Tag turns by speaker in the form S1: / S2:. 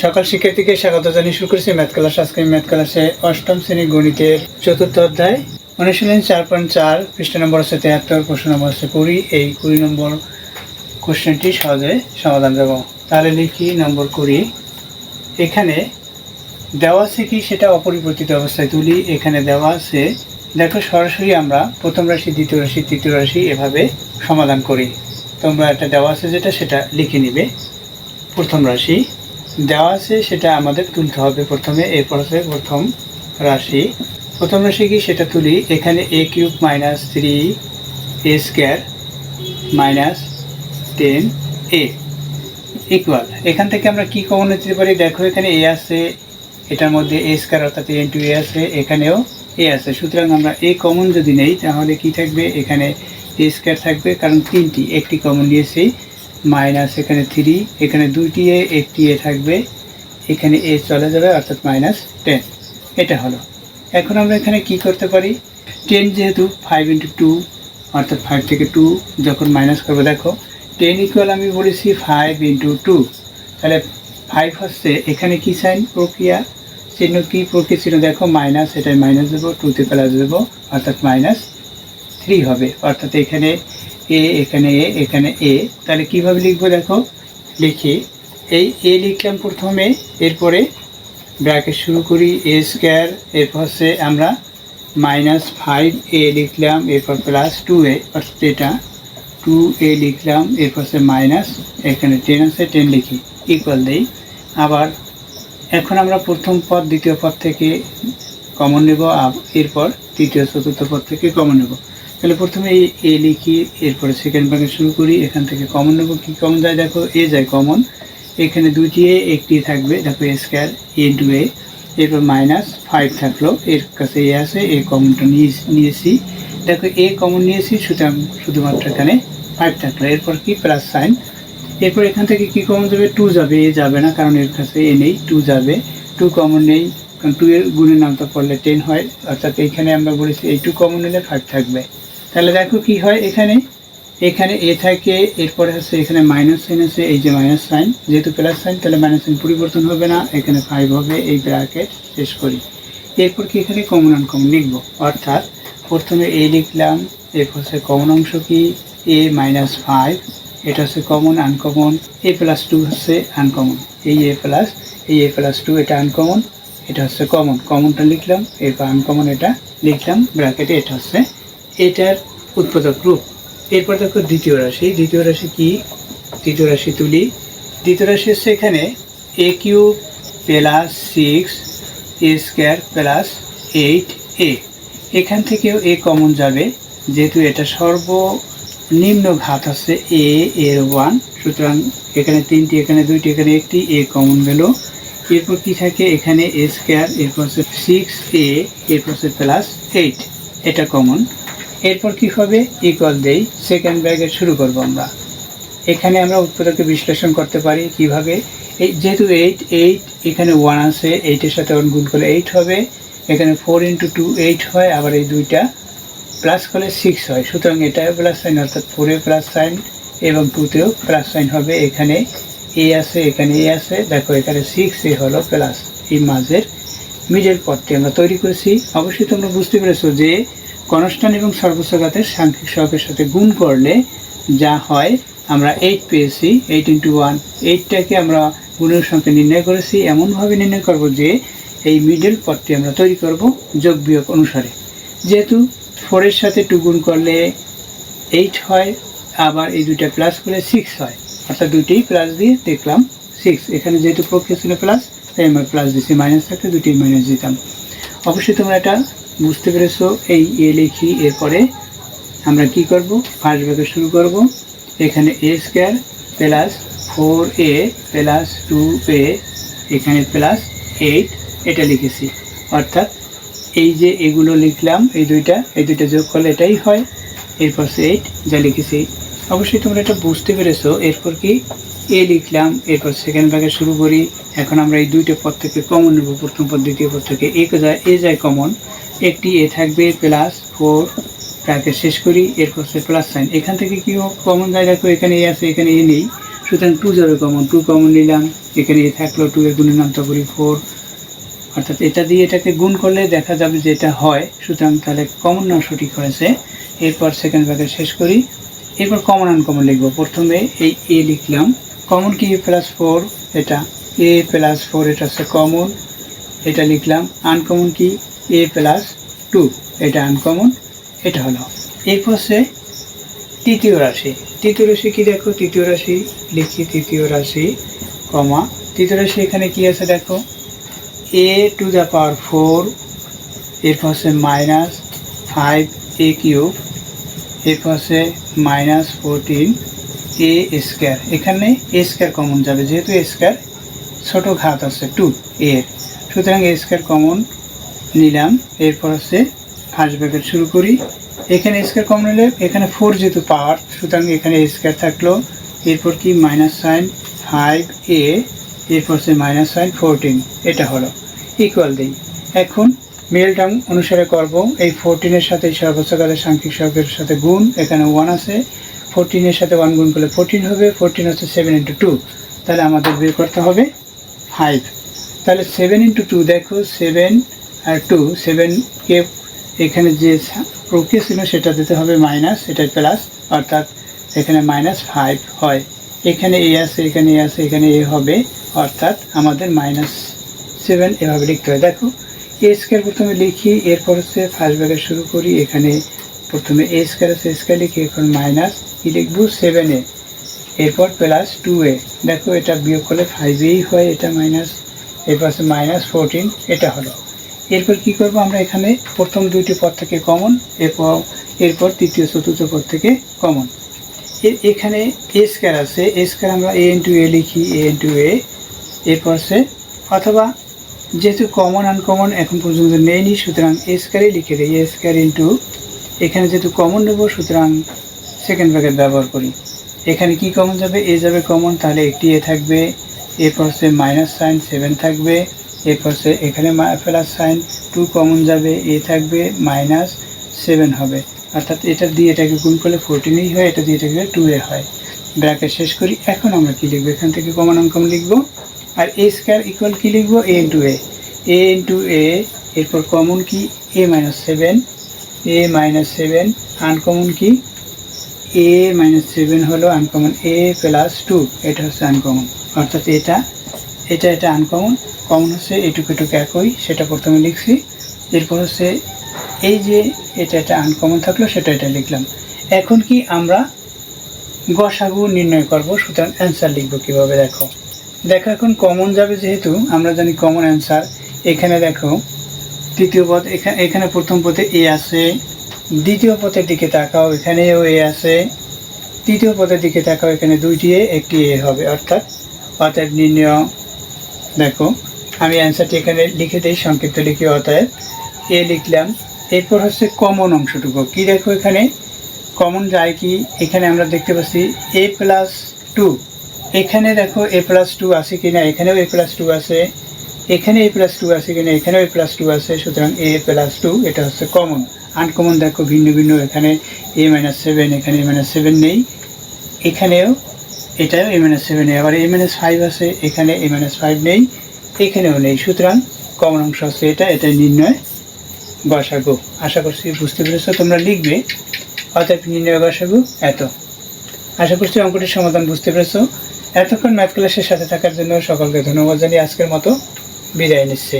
S1: সকাল শিক্ষার্থীকে স্বাগত জানিয়ে শুরু করেছি ম্যাথ ক্লাস। আজকে ম্যাথ ক্লাসে অষ্টম শ্রেণী গণিতের চতুর্থ অধ্যায় অনুশীলন 4.4 পৃষ্ঠা নম্বর হচ্ছে 73, প্রশ্ন নম্বর হচ্ছে 20। এই 20 নম্বর কোশ্চেনটি সহজে সমাধান দেব। তাহলে লিখি নম্বর 20। এখানে দেওয়া আছে কি সেটা অপরিবর্তিত অবস্থায় তুলি। এখানে দেওয়া আছে, দেখো সরাসরি আমরা প্রথম রাশি, দ্বিতীয় রাশি, তৃতীয় রাশি এভাবে সমাধান করি। তোমরা একটা দেওয়া আছে যেটা সেটা লিখে নিবে। প্রথম রাশি দেওয়া আছে সেটা আমাদের তুলতে হবে প্রথমে। এরপর হচ্ছে প্রথম রাশি। প্রথম রাশি কি সেটা তুলি। এখানে a cube minus 3a square minus 10a equal, এখান থেকে আমরা কি কমন নিতে পারি? দেখো এখানে a আছে, এটার মধ্যে a স্কোয়ার অর্থাৎ a ইন্টু a আছে, এখানেও a আছে। সুতরাং আমরা a কমন যদি নেই তাহলে কি থাকবে? এখানে a স্কোয়ার থাকবে, কারণ তিনটি, একটি কমন নিয়েছি, মাইনাস এখানে 3, এখানে দুইটি এ, একটি এ থাকবে, এখানে এ চলে যাবে অর্থাৎ মাইনাস 10। এটা হলো। এখন আমরা এখানে কি করতে পারি? 10 যেহেতু 5 ইন্টু 2 অর্থাৎ 5 থেকে 2 যখন মাইনাস করবো, দেখো 10 ইকুয়াল আমি বলেছি 5 ইন্টু 2, তাহলে 5 হচ্ছে এখানে কি সাইন প্রক্রিয়া চিহ্ন, কি প্রক্রিয়া চিহ্ন? দেখো মাইনাস, এটাই মাইনাস দেবো, 2তে প্লাস দেবো অর্থাৎ মাইনাস 3 হবে। অর্থাৎ এখানে এ, এখানে এ, এখানে এ। তাহলে কিভাবে লিখবো? দেখো লিখি, এই এ লিখলাম প্রথমে, এরপরে ব্র্যাকেট শুরু করি এ স্কোয়ার, এরপর হচ্ছে আমরা মাইনাস 5a লিখলাম, এরপর প্লাস 2a অর্থাৎ এটা 2a লিখলাম, এরপর হচ্ছে মাইনাস, এখানে 10 আছে 10 লিখি, ইকুয়াল দেই। আবার এখন আমরা প্রথম পদ দ্বিতীয় পদ থেকে কমন নেব, এরপর তৃতীয় চতুর্থ পদ থেকে কমন নেব। তাহলে প্রথমে এই এ লিখি, এরপরে সেকেন্ড ব্র্যাকেট শুরু করি, এখান থেকে কমন নেব। কি কমন যায়? দেখো এ যায় কমন, এখানে দুইটি এ, একটি থাকবে, দেখো এ স্কোয়ার ইন্টু এ, এরপর মাইনাস 5 থাকলো, এর কাছে এ আছে, এ কমনটা নিয়েছি, দেখো এ কমন নিয়েছি, সুতরাং শুধুমাত্র এখানে 5 থাকলো। এরপর কি প্লাস সাইন, এরপর এখান থেকে কি কমন যাবে? 2 যাবে, এ যাবে না কারণ এর কাছে এ নেই, 2 যাবে, 2 কমন নেই কারণ 2 এর গুণের নামটা পড়লে 10 হয়, অর্থাৎ এইখানে আমরা বলেছি এই 2 কমন নিলে 5 থাকবে। তাহলে দেখো কি হয়, এখানে এখানে এ থাকে, এরপরে হচ্ছে এখানে মাইনাস সাইন আছে, এই যে মাইনাস সাইন, যেহেতু প্লাস সাইন তাহলে মাইনাস সাইন পরিবর্তন হবে না, এখানে 5 হবে। এই ব্র্যাকেট শেষ করি। এরপর কি এখানে কমন আনকমন লিখবো, অর্থাৎ প্রথমে এ লিখলাম, এরপর হচ্ছে কমন অংশ কি এ মাইনাস 5, এটা হচ্ছে কমন। আনকমন এ প্লাস 2 হচ্ছে আনকমন, এই এ প্লাস 2 এটা আনকমন, এটা হচ্ছে কমন, কমনটা লিখলাম, এরপর আনকমন এটা লিখলাম ব্র্যাকেটে। এটা হচ্ছে এটার উৎপাদক রূপ। এরপর দেখো দ্বিতীয় রাশি। দ্বিতীয় রাশি কি? দ্বিতীয় রাশি তুলি। দ্বিতীয় রাশি হচ্ছে এখানে a cube plus 6a square plus 8a, এখান থেকেও এ কমন যাবে, যেহেতু এটা সর্বনিম্ন ঘাত হচ্ছে এ এর 1, সুতরাং এখানে তিনটি, এখানে দুইটি, এখানে একটি, এ কমন গেল। এরপর কি থাকে? এখানে এ স্কোয়ার, এরপর হচ্ছে 6a, এরপর হচ্ছে প্লাস 8, এটা কমন। এরপর কি হবে? ইকুয়াল দেই, সেকেন্ড ব্র্যাকেট শুরু করব আমরা। এখানে আমরা উৎপাদকে বিশ্লেষণ করতে পারি কিভাবে? এই যেহেতু 8 এখানে 1 আছে, 8-এর সাথে 1 গুণ করলে 8 হবে, এখানে 4 ইন্টু 2 8 হয়, আবার এই দুইটা প্লাস করলে 6 হয়, সুতরাং এটা প্লাস সাইন, অর্থাৎ 4-এ প্লাস সাইন এবং 2-তেও প্লাস সাইন হবে। এখানে এ আছে, এখানে এ আছে, দেখো এখানে 6a হলো প্লাস। এই মাঝের মিডল পদটি আমরা তৈরি করেছি। অবশ্যই তোমরা বুঝতে পেরেছো যে কনস্ট্যান্ট এবং সর্বোচ্চ ঘাতের সাংখ্যিক সহগের সাথে গুণ করলে যা হয়, আমরা 8 পেয়েছি, 8 ইন্টু 1, 8টাকে আমরা গুণের সংখ্যা নির্ণয় করেছি। এমনভাবে নির্ণয় করব যে এই মিডল পদটি আমরা তৈরি করব যোগ বিয়োগ অনুসারে। যেহেতু 4-এর সাথে 2 গুণ করলে 8 হয়, আবার এই দুইটা প্লাস করলে 6 হয়, অর্থাৎ দুইটাই প্লাস দিয়ে দেখলাম 6। এখানে যেহেতু প্রক্রিয়া ছিল প্লাস, তাই আমরা প্লাস দিচ্ছি, মাইনাস থাকলে দুটোই মাইনাস দিতাম। অবশ্যই তোমরা এটা বুঝতে পেরেছো। এই এ লিখি, এরপরে আমরা কি করব? ফার্স্ট ব্র্যাকেট শুরু করব, এখানে এ square plus 4a plus 2a, এখানে প্লাস 8, এটা লিখেছি। অর্থাৎ এই যে এগুলো লিখলাম, এই দুইটা যোগ করলে এটাই হয়, এরপর 8 যা লিখেছি। অবশ্যই তোমরা এটা বুঝতে পেরেছো। এরপর কি এ লিখলাম, এরপর সেকেন্ড ব্র্যাকেট শুরু করি। এখন আমরা এই দুইটা পদ থেকে কমন নেব, প্রথম পদ দ্বিতীয় পদ থেকে এ যায় কমন, একটি এ থাকবে, প্লাস 4 ব্র্যাকেট শেষ করি, এরপর সে প্লাস সাইন, এখান থেকে কি কমন যায়? দেখো এখানে এ আছে, এখানে এ নেই, সুতরাং 2 যাবে কমন, 2 কমন নিলাম, এখানে এ থাকলো, 2 এর গুণের নামটা করি 4, অর্থাৎ এটা দিয়ে এটাকে গুণ করলে দেখা যাবে যে এটা হয়। সুতরাং তাহলে কমন নাও সঠিক হয়েছে। এরপর সেকেন্ড ব্র্যাকেট শেষ করি। এরপর কমন আনকমন লিখবো। প্রথমে এই এ লিখলাম, কমন কি +4, এটা a+4, এটা হচ্ছে কমন, এটা লিখলাম। আনকমন কি a+2, এটা আনকমন, এটা হলো। এরপর হচ্ছে তৃতীয় রাশি। তৃতীয় রাশি কি দেখো, তৃতীয় রাশি লিখি, তৃতীয় রাশি কমা, তৃতীয় রাশি এখানে কি আছে দেখো, a⁴, এরপর হচ্ছে -5a³, এরপর হচ্ছে -14a²। এখানে a² কমন যাবে, যেহেতু a² ছোট ঘাত আছে 2 এর, সুতরাং a² কমন নিলাম। এরপর হচ্ছে ফার্স্ট ব্র্যাকেট শুরু করি। এখানে a² কমন নিলে এখানে 4 যেহেতু পাওয়ার, সুতরাং এখানে a² থাকলো। এরপর কি -5a, এরপর হচ্ছে -14, এটা হলো। ইকুয়াল দিই। এখন মিডল টার্ম অনুসারে করব। এই 14 সাথে সর্বোচ্চ ঘাতের সাংখ্যিক সহগের সাথে গুণ, এখানে 1 আছে, 14 সাথে 1 গুণ করলে 14 হবে। 14 হচ্ছে 7 × 2, তাহলে আমাদের বের করতে হবে 5। তাহলে 7 × 2 দেখো, 7 আর 2, 7কে এখানে যে প্রক্রিয়া ছিল সেটা দিতে হবে মাইনাস, এটা প্লাস, অর্থাৎ এখানে -5 হয়। এখানে এ আছে, এখানে এ আছে, এখানে এ হবে, অর্থাৎ আমাদের -7 এভাবে লিখতে হয়। দেখো a² প্রথমে লিখি, এরপর হচ্ছে ফার্স্ট ব্র্যাকেট শুরু করি। এখানে প্রথমে a² আছে, a² লিখি, এখন মাইনাস কি লিখবো 7a, এরপর +2a। দেখো এটা বিয়োগ করলে 5a হয়, এটা মাইনাস, এরপর আছে -14, এটা হলো। এরপর কি করব আমরা, এখানে প্রথম দুইটি পদ থেকে কমন, এরপর তৃতীয় চতুর্থ পদ থেকে কমন। এখানে a² আছে, a² আমরা a × a লিখি, a × a, এরপর আছে, অথবা যেহেতু কমন আনকমন এখন পর্যন্ত নেইনি, সুতরাং a² লিখে দিই, a² এখানে যেহেতু কমন নেব, সুতরাং সেকেন্ড ব্র্যাকেট ব্যবহার করি। এখানে কি কমন যাবে, এ যাবে কমন, তাহলে একটি এ থাকবে, এরপর হচ্ছে মাইনাস সাইন 7 থাকবে, এরপর হচ্ছে এখানে প্লাস সাইন 2 কমন যাবে, এ থাকবে, -7 হবে, অর্থাৎ এটা দিয়ে এটাকে গুণ করলে 14ই হয়, এটা দিয়ে এটাকে 2a হয়। ব্র্যাকেট শেষ করি। এখন আমরা কি লিখবো, এখান থেকে কমন আনকমন লিখবো, আর a² ইকুয়াল কি লিখবো, a × a, এরপর কমন কি a-7, আনকমন কি a-7 হলো আনকমন, a+2, এটা হচ্ছে আনকমন, অর্থাৎ এটা আনকমন। কমন হচ্ছে এটুকু একই, সেটা প্রথমে লিখছি। এরপর হচ্ছে এই যে এটা আনকমন থাকলো, এটা লিখলাম। এখন কি আমরা গসাগু নির্ণয় করব, সুতরাং অ্যান্সার লিখবো কিভাবে, দেখো এখন কমন যাবে, যেহেতু আমরা জানি কমন অ্যান্সার। এখানে দেখো তৃতীয় পদ, এখানে প্রথম পদে এ আছে, দ্বিতীয় পদের দিকে তাকাও, এখানেও এ আছে, তৃতীয় পদের দিকে তাকাও, এখানে দুইটি এ, একটি এ হবে, অর্থাৎ নির্ণয়। দেখো আমি অ্যান্সারটি এখানে লিখে দিই, সংক্ষিপ্ত লিখি, অতএব এ লিখলাম। এরপর হচ্ছে কমন অংশটুকু কি, দেখো এখানে কমন যায় কি, এখানে আমরা দেখতে পাচ্ছি a+2, এখানে দেখো a+2 আছে কিনা, এখানেও a+2 আছে, এখানে a+2 আছে কিনা, এখানেও a+2 আছে, সুতরাং a+2 এটা হচ্ছে কমন। আনকমন দেখো ভিন্ন ভিন্ন, এখানে a-7, এখানে a-7 নেই, এখানেও এটাও a-7 নেই, আবার a-5 আছে, এখানে a-5 নেই, এখানেও নেই, সুতরাং কমন অংশ হচ্ছে এটাই নির্ণয় গসাগু। আশা করছি বুঝতে পেরেছ, তোমরা লিখবে অতএব নির্ণয় গসাগু এত। আশা করছি অঙ্কটির সমাধান বুঝতে পেরেছ। এতক্ষণ ম্যাথ ক্লাসের সাথে থাকার জন্য সকলকে ধন্যবাদ জানিয়ে আজকের মতো বিদায় নিচ্ছি।